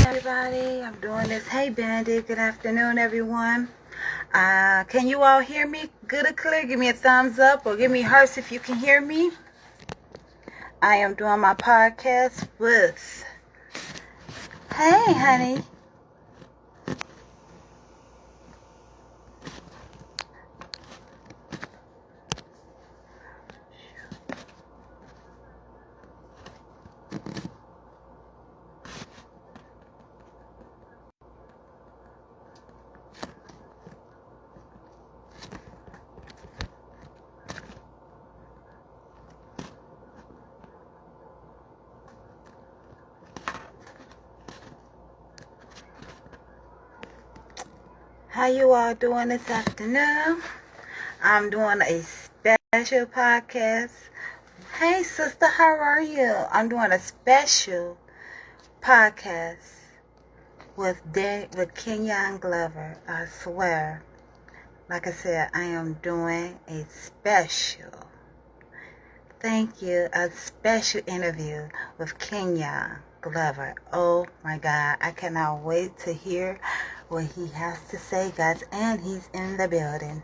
everybody. I'm doing this. Hey, Bandit. Good afternoon, everyone. Can you all hear me good or clear? Give me a thumbs up or give me hearts if you can hear me. I am doing my podcast with... Hey, honey. How you all doing this afternoon? I'm doing a special podcast. Hey, sister, how are you? I'm doing a special podcast with Kenyon Glover. I swear. Like I said, I am doing a special. Thank you. A special interview with Kenyon Glover. Oh my God. I cannot wait to hear what he has to say, guys. And he's in the building.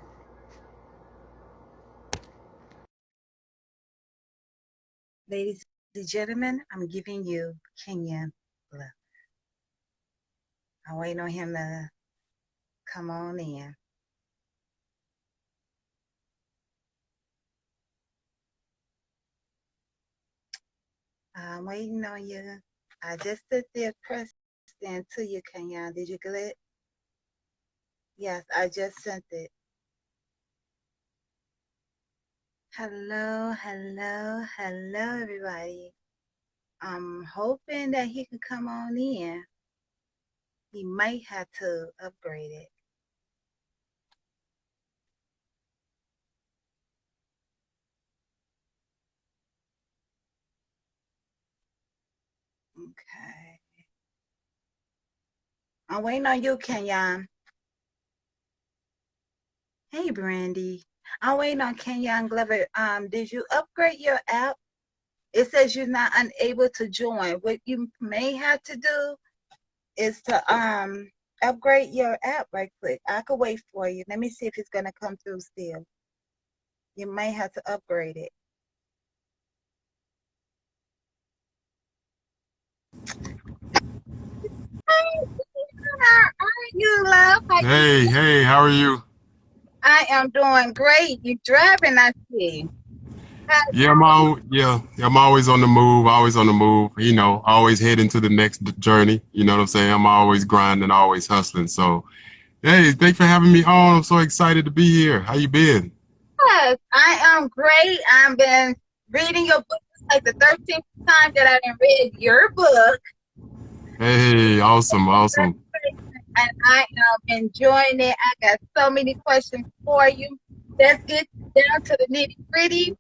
Ladies and gentlemen, I'm giving you Kenyon Glover. I'm waiting on him to come on in. I'm waiting on you. I just sit there pressed into you, Kenyon. Did you get it? Yes, I just sent it. Hello, hello, hello, everybody. I'm hoping that he can come on in. He might have to upgrade it. Okay. I'm waiting on you, Kenyon. Hey, Brandy. I'm waiting on Kenyon Glover. Did you upgrade your app? It says you're not unable to join. What you may have to do is to upgrade your app right quick. I could wait for you. Let me see if it's gonna come through still. You may have to upgrade it. How are you, love? Hey, how are you? I am doing great. You driving, I see. Yeah, I'm always on the move, always on the move. You know, always heading to the next journey. You know what I'm saying? I'm always grinding, always hustling. So, hey, thanks for having me on. I'm so excited to be here. How you been? Yes, I am great. I've been reading your book. It's like the 13th time that I've read your book. Hey, awesome. And I am enjoying it. I got so many questions for you. Let's get down to the nitty gritty.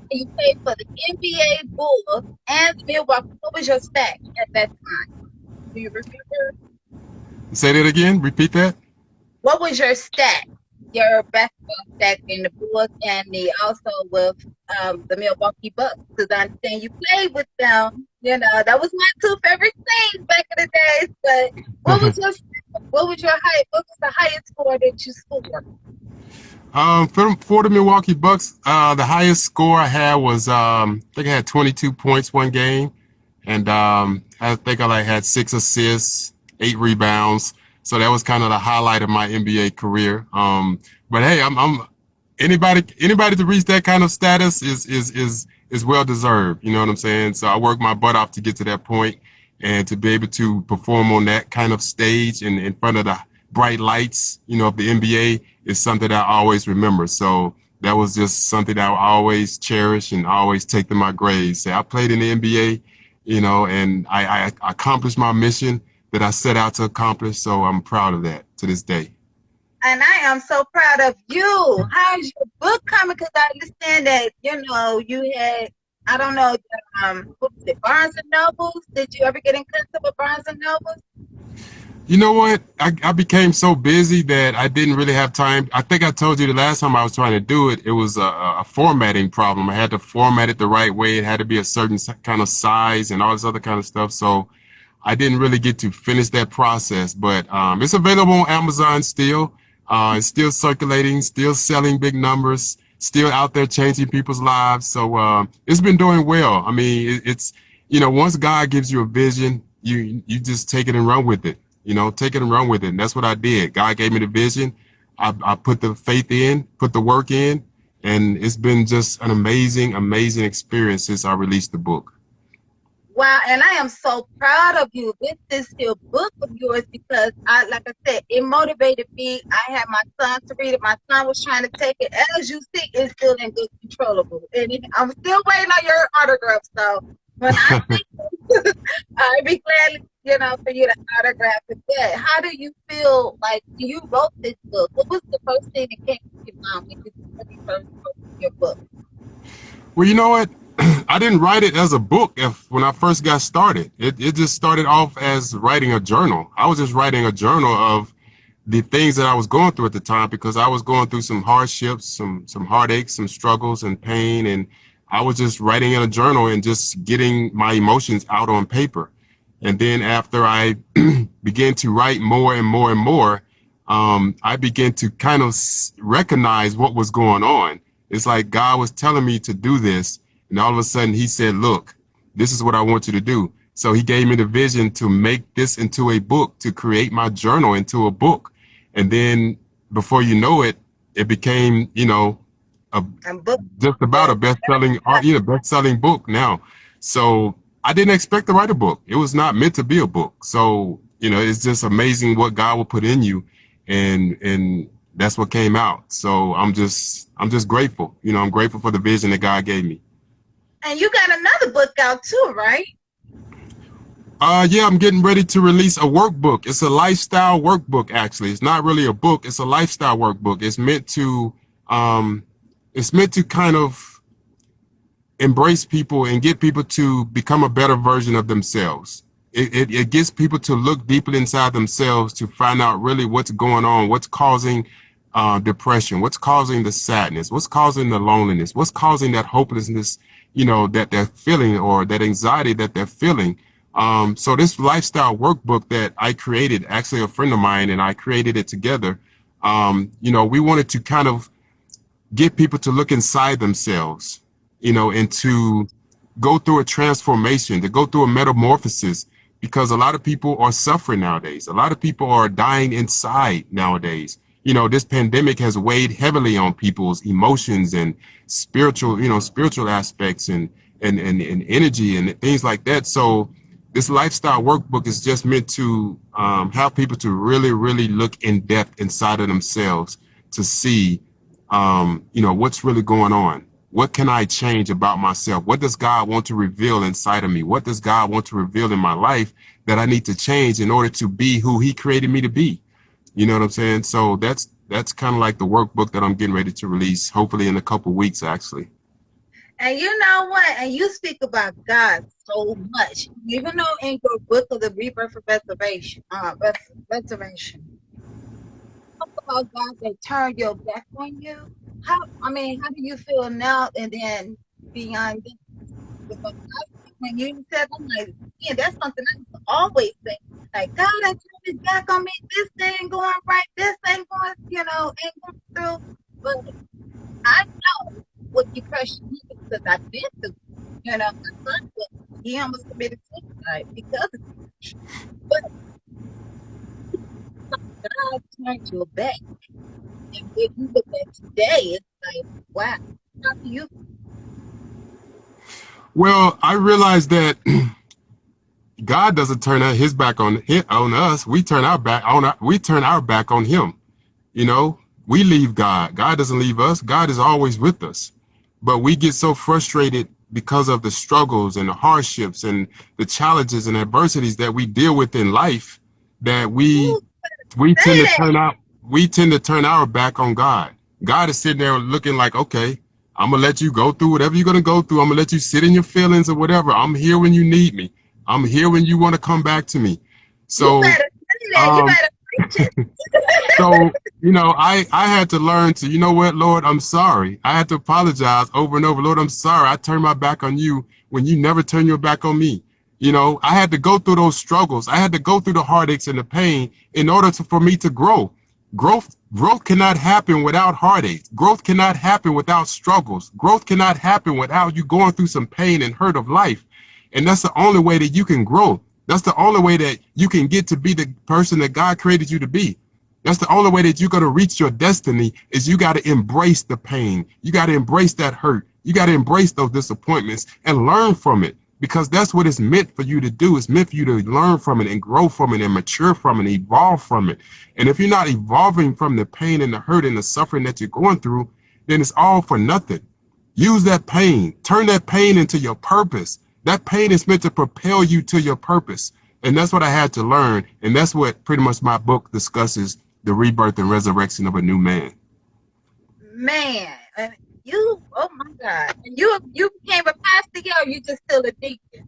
You played for the NBA Bulls and the Milwaukee. What was your stat at that time? Do you remember? Say that again. Repeat that. What was your stat? Your basketball stat in the Bulls and also with the Milwaukee Bucks, because I understand you played with them. You know, that was my two favorite things back in the days. But what was the highest score that you scored? For the Milwaukee Bucks, the highest score I had was I think I had 22 points one game, and I think I had 6 assists, 8 rebounds. So that was kind of the highlight of my NBA career. But hey, I'm anybody to reach that kind of status is well deserved. You know what I'm saying? So I worked my butt off to get to that point, and to be able to perform on that kind of stage in front of the bright lights, you know, of the NBA is something that I always remember. So that was just something that I always cherish and always take to my grave. Say I played in the NBA, you know, and I accomplished my mission that I set out to accomplish. So I'm proud of that to this day. And I am so proud of you. How's your book coming? Because I understand that, you know, you had, I don't know, what was it, Barnes and Nobles? Did you ever get in contact with Barnes and Nobles? You know what? I became so busy that I didn't really have time. I think I told you the last time I was trying to do it, it was a formatting problem. I had to format it the right way. It had to be a certain kind of size and all this other kind of stuff. So I didn't really get to finish that process, but it's available on Amazon still. It's still circulating, still selling big numbers, still out there changing people's lives. So it's been doing well. I mean, it's, you know, once God gives you a vision, you just take it and run with it. You know, take it and run with it. And that's what I did. God gave me the vision. I put the faith in, put the work in, and it's been just an amazing, amazing experience since I released the book. Wow, and I am so proud of you. This is your book of yours because like I said, it motivated me. I had my son to read it. My son was trying to take it. As you see, it's still in good controllable. And I'm still waiting on your autograph. So when I see it, I'd be glad, you know, for you to autograph it. But how do you feel like you wrote this book? What was the first thing that came to your mind when you first wrote your book? Well, you know what? I didn't write it as a book when I first got started. It just started off as writing a journal. I was just writing a journal of the things that I was going through at the time because I was going through some hardships, some heartaches, some struggles and pain. And I was just writing in a journal and just getting my emotions out on paper. And then after I began to write more and more and more, I began to kind of recognize what was going on. It's like God was telling me to do this. And all of a sudden he said, look, this is what I want you to do. So he gave me the vision to make this into a book, to create my journal into a book. And then before you know it, it became, you know, just about a best-selling book now. So I didn't expect to write a book. It was not meant to be a book. So, you know, it's just amazing what God will put in you. And that's what came out. So I'm just grateful. You know, I'm grateful for the vision that God gave me. And you got another book out too, right? Yeah, I'm getting ready to release a workbook. It's a lifestyle workbook, actually. It's not really a book. It's a lifestyle workbook. It's meant to kind of embrace people and get people to become a better version of themselves. It gets people to look deeply inside themselves to find out really what's going on, what's causing depression, what's causing the sadness, what's causing the loneliness, what's causing that hopelessness, you know, that they're feeling, or that anxiety that they're feeling. So this lifestyle workbook that I created, actually a friend of mine and I created it together, you know, we wanted to kind of get people to look inside themselves, you know, and to go through a transformation, to go through a metamorphosis, because a lot of people are suffering nowadays. A lot of people are dying inside nowadays. You know, this pandemic has weighed heavily on people's emotions and spiritual, you know, spiritual aspects and energy and things like that. So this lifestyle workbook is just meant to have people to really, really look in depth inside of themselves to see, you know, what's really going on. What can I change about myself? What does God want to reveal inside of me? What does God want to reveal in my life that I need to change in order to be who he created me to be? You know what I'm saying? So that's kind of like the workbook that I'm getting ready to release, hopefully in a couple of weeks, actually. And you know what? And you speak about God so much, even though in your book of the Rebirth of Restoration, restoration, talk about God that turned your back on you. How do you feel now and then beyond this? Because when you said, I'm like, yeah, that's something I used to always say. Like, God, I turned his back on me. This ain't going right. This ain't going, you know, ain't going through. But I know what depression is because I've been through. You know, my son, he almost committed suicide because of it. But God turned your back. And when you look at today, it's like, wow, how do you? Well, I realized that God doesn't turn his back on us. We turn our back on him. You know, we leave God. God doesn't leave us. God is always with us. But we get so frustrated because of the struggles and the hardships and the challenges and adversities that we deal with in life that we tend to turn our back on God. God is sitting there looking like, okay, I'm gonna let you go through whatever you're gonna go through. I'm gonna let you sit in your feelings or whatever. I'm here when you need me. I'm here when you want to come back to me. So, you better say that. You better preach it. So, you know, I had to learn to, you know what, Lord, I'm sorry. I had to apologize over and over. Lord, I'm sorry. I turned my back on you when you never turn your back on me. You know, I had to go through those struggles. I had to go through the heartaches and the pain in order for me to grow. Growth cannot happen without heartache. Growth cannot happen without struggles. Growth cannot happen without you going through some pain and hurt of life. And that's the only way that you can grow. That's the only way that you can get to be the person that God created you to be. That's the only way that you're going to reach your destiny is you got to embrace the pain. You got to embrace that hurt. You got to embrace those disappointments and learn from it, because that's what it's meant for you to do. It's meant for you to learn from it and grow from it and mature from it and evolve from it. And if you're not evolving from the pain and the hurt and the suffering that you're going through, then it's all for nothing. Use that pain. Turn that pain into your purpose. That pain is meant to propel you to your purpose. And that's what I had to learn. And that's what pretty much my book discusses, the rebirth and resurrection of a new man. Man, you, oh my God. You became a pastor, or you just still a deacon?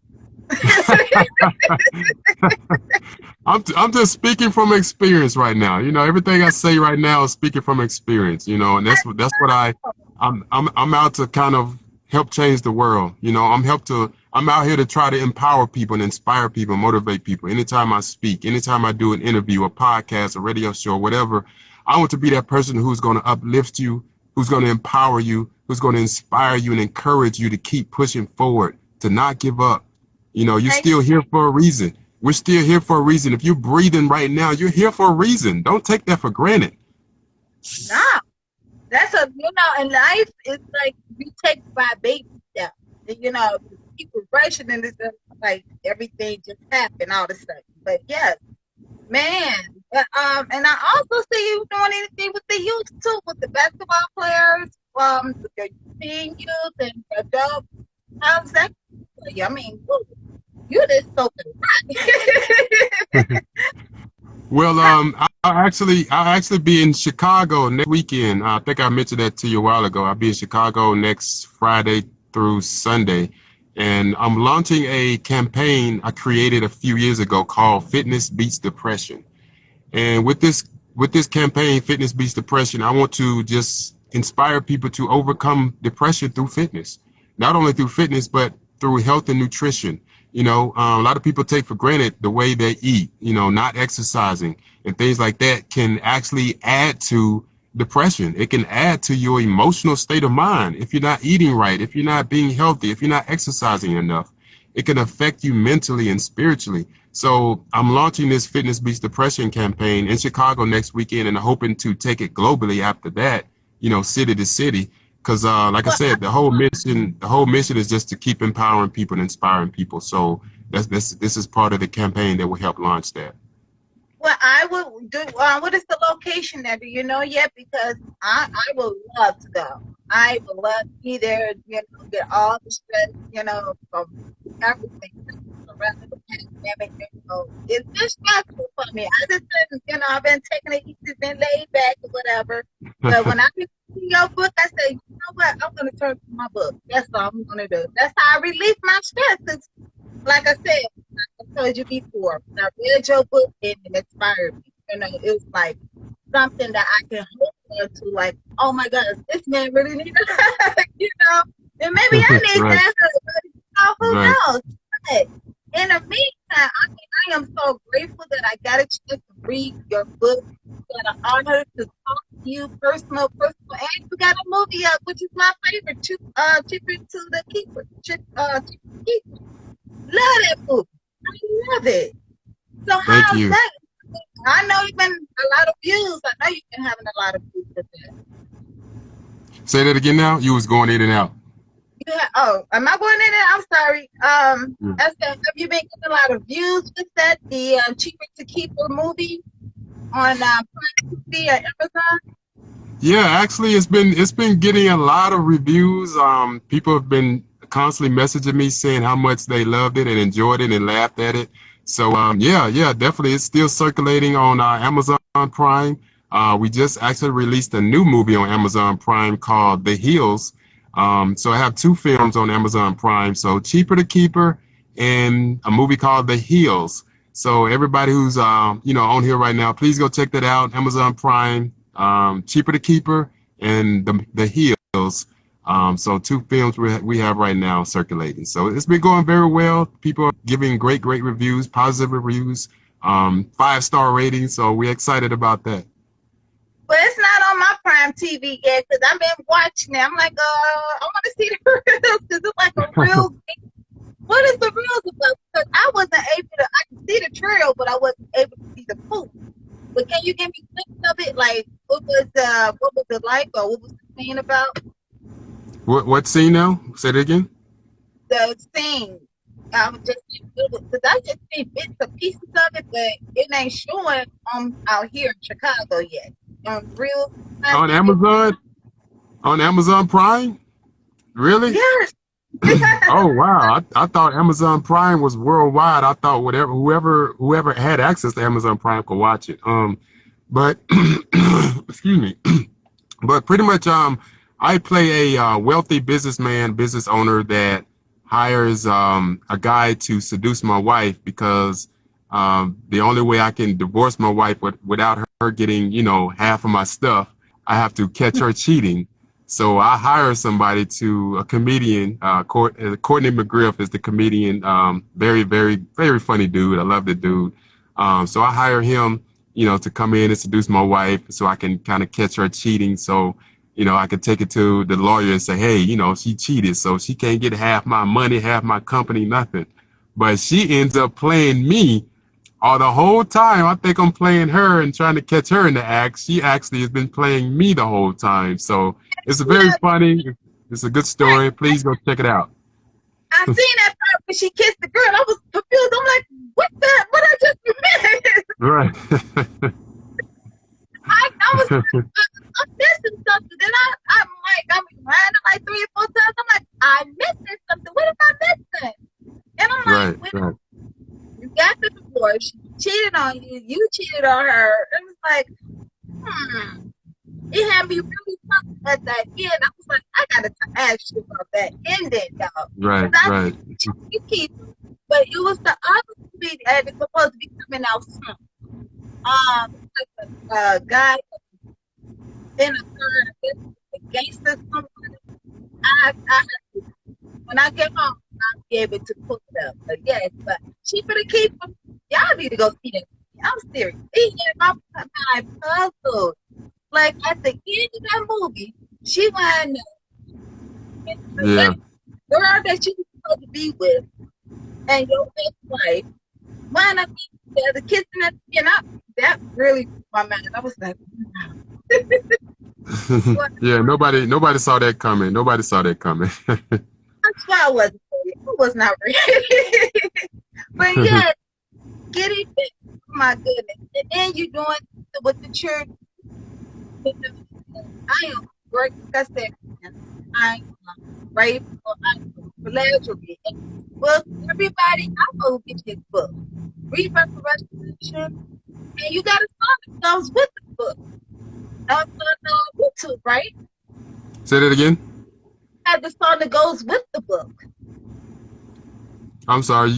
I'm just speaking from experience right now. You know, everything I say right now is speaking from experience, you know, and that's what I'm out to kind of help change the world. You know, I'm out here to try to empower people and inspire people, motivate people. Anytime I speak, anytime I do an interview, a podcast, a radio show, whatever, I want to be that person who's going to uplift you, who's going to empower you, who's going to inspire you and encourage you to keep pushing forward, to not give up. You know, you're still here for a reason. We're still here for a reason. If you're breathing right now, you're here for a reason. Don't take that for granted. No, that's in life, it's like we take by baby steps. You know, people rushing and it's like everything just happened, all this stuff. But yes, man. And I also see you doing anything with the youth too, with the basketball players, with your teen youth and adult. How's that? I mean, you just so good. Well, I'll actually be in Chicago next weekend. I think I mentioned that to you a while ago. I'll be in Chicago next Friday through Sunday, and I'm launching a campaign I created a few years ago called Fitness Beats Depression. And with this campaign, Fitness Beats Depression, I want to just inspire people to overcome depression through fitness, not only through fitness, but through health and nutrition. You know, a lot of people take for granted the way they eat, you know, not exercising and things like that can actually add to depression. It can add to your emotional state of mind. If you're not eating right, if you're not being healthy, if you're not exercising enough, it can affect you mentally and spiritually. So I'm launching this Fitness Beats Depression campaign in Chicago next weekend, and I'm hoping to take it globally after that, you know, city to city. Because like I said, the whole mission is just to keep empowering people and inspiring people. So this is part of the campaign that will help launch that. Well, I will do. What is the location there? Do you know yet? Because I would love to go. I would love to be there. You know, get all the stress. You know, from everything around the pandemic. You know, it's just stressful for me. I just been, you know, I've been taking it easy, been laid back or whatever. But when I read your book, I say, you know what? I'm gonna turn to my book. That's all I'm gonna do. That's how I release my stress. It's, like I said, I told you before, when I read your book, it inspired me. You know, it was like something that I can hold on to, like, oh my God, this man really needs it. You know, and maybe I need Right. that, but you know, who Right. knows? But in the meantime, I am so grateful that I got a chance to read your book. Got an honor to talk to you, personal, and you got a movie up, which is my favorite, Cheaper to the Keeper. Love that movie. I love it. So Thank how's you. that? I know you've been a lot of views. I know you've been having a lot of views with that. Say that again now. You was going in and out. Am I going in there? I'm sorry. I said, have you been getting a lot of views with that? The Cheaper to Keeper movie on Prime TV or Amazon? Yeah, actually, it's been getting a lot of reviews. People have been constantly messaging me saying how much they loved it and enjoyed it and laughed at it. So yeah, definitely, it's still circulating on Amazon Prime. We just actually released a new movie on Amazon Prime called The Hills. So I have two films on Amazon Prime. So Cheaper to Keeper and a movie called The Hills. So everybody who's you know, on here right now, please go check that out. Amazon Prime, Cheaper to Keeper, and the Hills. So 2 films we have right now circulating. So it's been going very well. People are giving great reviews, positive reviews, 5-star ratings. So we're excited about that. But it's not on my Prime TV yet because I've been watching it. I'm like, I want to see the reels because it's like a real thing. What is the reels about? Because I wasn't able to, I could see the trail, but I wasn't able to see the proof. But can you give me clips of it? Like, what was it like, or what was the scene about? What scene now? Say it again. The scene. I was just because I just see bits and pieces of it, but it ain't showing out here in Chicago yet. Real On Amazon? On Amazon Prime? Really? Yes. Oh wow! I thought Amazon Prime was worldwide. I thought whoever had access to Amazon Prime could watch it. But excuse me. But pretty much, I play a wealthy business owner that hires a guy to seduce my wife because the only way I can divorce my wife without her getting, half of my stuff, I have to catch her cheating. So I hire somebody a comedian, Courtney McGriff is the comedian, very, very, very funny dude. I love the dude. So I hire him, to come in and seduce my wife so I can kind of catch her cheating. So, I could take it to the lawyer and say, hey, she cheated, so she can't get half my money, half my company, nothing. But she ends up playing me all the whole time. I think I'm playing her and trying to catch her in the act. She actually has been playing me the whole time. So it's very funny. It's a good story. Please go check it out. I seen that part when she kissed the girl. I was confused. I'm like, what I just missed? Right. I'm missing something. Then I'm grinding like 3 or 4 times. I'm like, I'm missing something. What am I missing? And I'm like, right. You got the divorce. She cheated on you. You cheated on her. It was like, It had me really pumped at that end. I was like, I gotta ask you about that ending, y'all. Right. But it was the other movie that is supposed to be coming out soon. Like a guy in a third against someone. When I get home, I'll be able to pull it up. But yes, but cheaper to keep them. Y'all need to go see that. I'm serious. My puzzled. Like at the end of that movie, she wound up the girl that you were supposed to be with and your ex-wife wound up being together, kissing at the end. That really blew my mind. I was like, yeah, nobody saw that coming. Nobody saw that coming. That's why I wasn't ready. I was not ready. But yeah, get it back. Oh my goodness. And then you're doing with the church. I am great. Like I said, I am grateful. I'm glad to read book. Everybody, I know get this book. Read Resurrection, and you got a song that goes with the book. On YouTube, right? Say that again. Have the song that goes with the book. I'm sorry,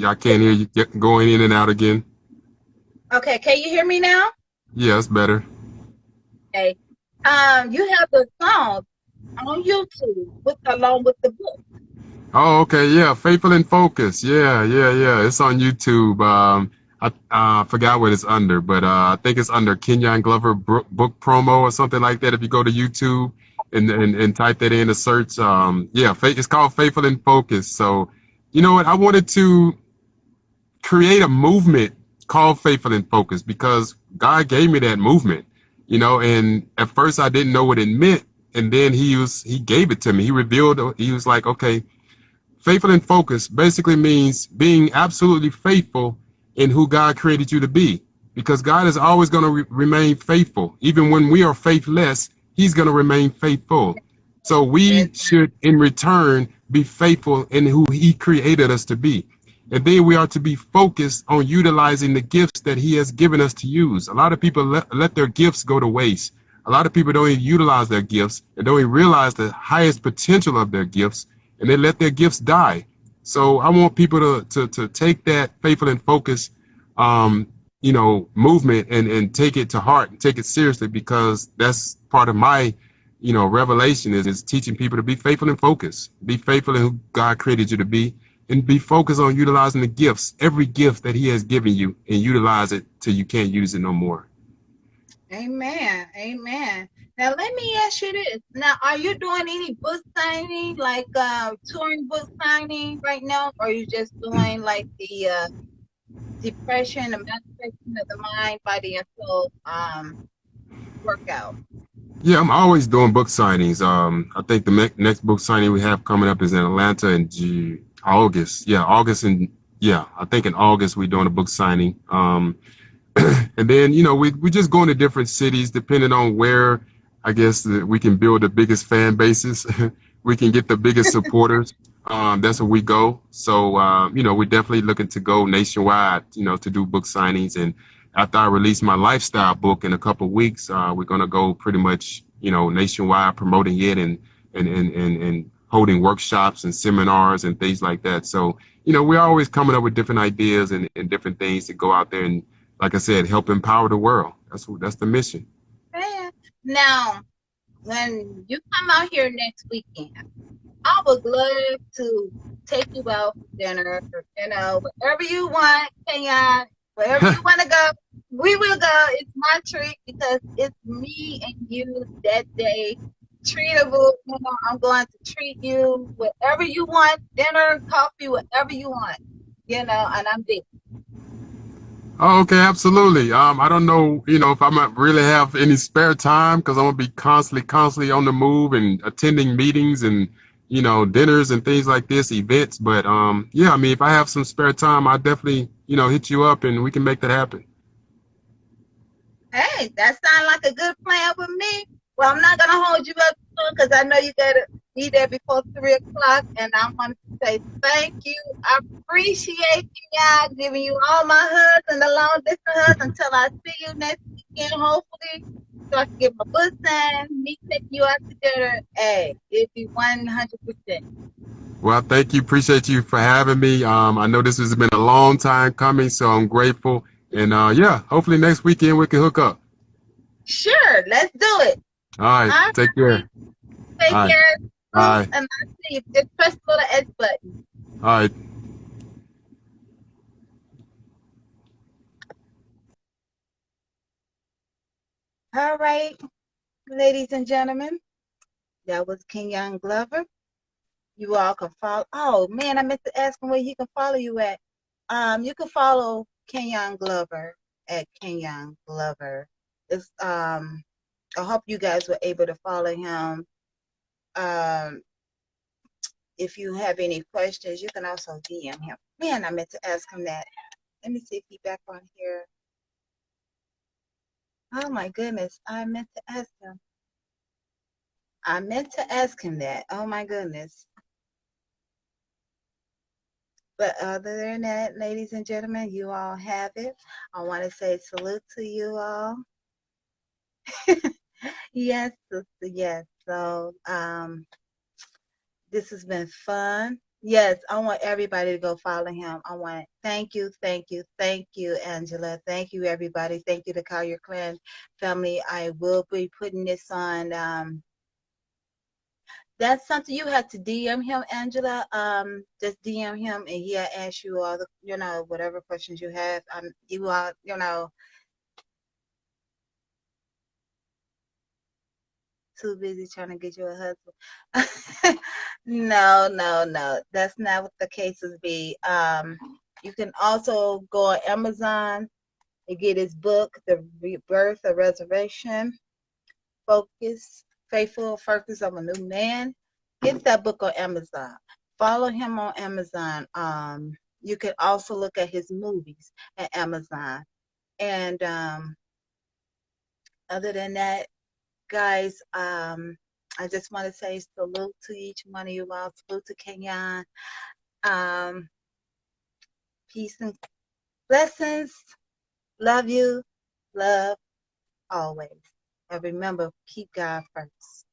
I can't hear you going in and out again. Okay, can you hear me now? Yeah, it's better. Okay. You have the song on YouTube along with the book. Oh, okay, yeah, Faithful and Focused. Yeah. It's on YouTube. I forgot what it's under, but I think it's under Kenyon Glover book promo or something like that. If you go to YouTube and type that in a search, it's called Faithful and Focused. So, you know what? I wanted to create a movement called Faithful and Focused because God gave me that movement. And at first I didn't know what it meant. And then he gave it to me. He revealed, he was like, okay, faithful and focused basically means being absolutely faithful in who God created you to be, because God is always going to remain faithful. Even when we are faithless, he's going to remain faithful. So we should in return be faithful in who he created us to be. And then we are to be focused on utilizing the gifts that he has given us to use. A lot of people let their gifts go to waste. A lot of people don't even utilize their gifts and don't even realize the highest potential of their gifts, and they let their gifts die. So I want people to take that faithful and focused, movement and take it to heart and take it seriously, because that's part of my, revelation is teaching people to be faithful and focused. Be faithful in who God created you to be, and be focused on utilizing the gifts, every gift that He has given you, and utilize it till you can't use it no more. Amen. Amen. Now let me ask you this. Now, are you doing any book signing, like touring book signing right now, or are you just doing like the depression, the manifestation of the mind, body, and soul workout? Yeah, I'm always doing book signings. I think the next book signing we have coming up is in Atlanta in August. Yeah, August, and yeah, I think in August we're doing a book signing. And then, we just going to different cities depending on where I guess we can build the biggest fan bases. We can get the biggest supporters. That's where we go. So, we're definitely looking to go nationwide, to do book signings. And after I release my lifestyle book in a couple of weeks, we're going to go pretty much, nationwide promoting it and holding workshops and seminars and things like that. So, we're always coming up with different ideas and different things to go out there and, like I said, help empower the world. That's the mission. Yeah. Now, when you come out here next weekend, I would love to take you out for dinner, wherever you want, Kenyon, wherever you want to go, we will go. It's my treat because it's me and you that day. Treatable, I'm going to treat you whatever you want, dinner, coffee, whatever you want, and I'm there. Oh, okay, absolutely. I don't know, if I might really have any spare time because I'm gonna be constantly on the move and attending meetings and dinners and things like this, events. But yeah, I mean, if I have some spare time, I definitely hit you up and we can make that happen. Hey, that sounds like a good plan with me. Well, I'm not gonna hold you up because I know you gotta be there before 3 o'clock, and I want to say thank you. I appreciate you guys giving you all my hugs and the long distance hugs until I see you next weekend, hopefully, so I can get my book signed, me taking you out to dinner. Hey, it'd be 100%. Well, thank you. Appreciate you for having me. I know this has been a long time coming, so I'm grateful. And yeah, hopefully next weekend we can hook up. Sure, let's do it. All right. All Take right. care. Take All right. care. Bye. And I'll see you. Just press the little S button. All right. All right, ladies and gentlemen, that was Kenyon Glover. You all can follow. Oh man, I meant to ask him where he can follow you at. You can follow Kenyon Glover at Kenyon Glover. It's I hope you guys were able to follow him. Um, if you have any questions, you can also DM him. Man, I meant to ask him that. Let me see if he's back on here. Oh my goodness, I meant to ask him. I meant to ask him that. Oh my goodness. But other than that, ladies and gentlemen, you all have it. I want to say salute to you all. Yes, sister, yes. So this has been fun. Yes, I want everybody to go follow him. I want thank you, Angela. Thank you, everybody. Thank you to Collier Clan family. I will be putting this on. That's something you have to DM him, Angela. Just DM him, and he'll ask you all the, whatever questions you have. You are, too busy trying to get you a husband. No, no, no. That's not what the cases be. You can also go on Amazon and get his book, The Rebirth of Resurrection, Focus, Faithful Focus of a New Man. Get that book on Amazon. Follow him on Amazon. You can also look at his movies at Amazon. And other than that, guys, I just want to say salute to each one of you all. Salute to Kenyon. Peace and blessings. Love you. Love always. And remember, keep God first.